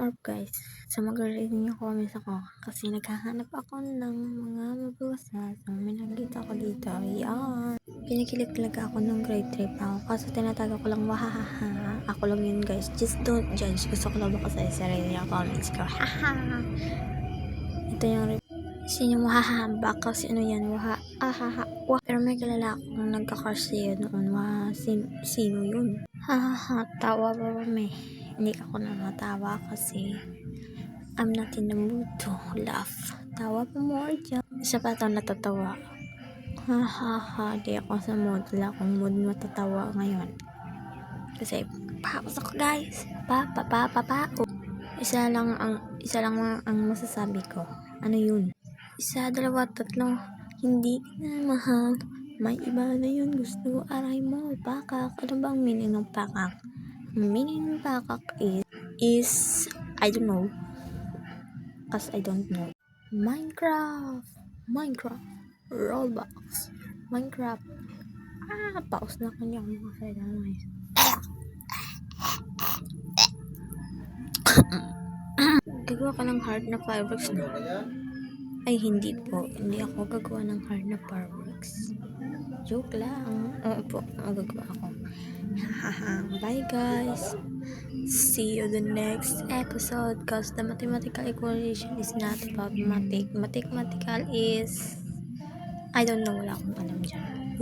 Or guys, so mag-reading niyo comments ako kasi naghahanap ako ng mga mabasa. So may nakita ko dito. Ayan. Kinikilig talaga ako nung grade 3 pa ako. Kaso tinatago ko lang wahahaha. Ako lang yun guys. Just don't judge. Gusto ko lang makasaya sa sarili niya comments ko. Haha. Ito yung sino wahahaha. Baka si ano yan. Wahahaha. Pero may kilala akong nagka-crush siya noon. Sino yun? Hahaha. Tawa pa kami. Hindi ako nakatawa kasi I'm not in the mood to laugh. Tawa pa more dyan. Isa pa ito natatawa. Di ako sa mood. Wala akong mood matatawa ngayon. Kasi paus ako guys. Isa lang ang masasabi ko. Ano yun? Isa, dalawa, tatlo. Hindi na mahal. May iba na yun. Gusto aray mo. Pakak. Ano bang meaning ng pakak? Meaning ng pakak is I don't know. Cause I don't know. Minecraft. Roblox. Minecraft. Paus na kanya ako makasalita na guys. Gagawa ka ng heart na fireworks na? Ay, hindi po. Hindi ako gagawa ng heart na fireworks. Joke lang. Oo po, magagawa ako. Bye guys. See you the next episode because the mathematical equation is not about mathematical is I don't know, wala akong alam dyan.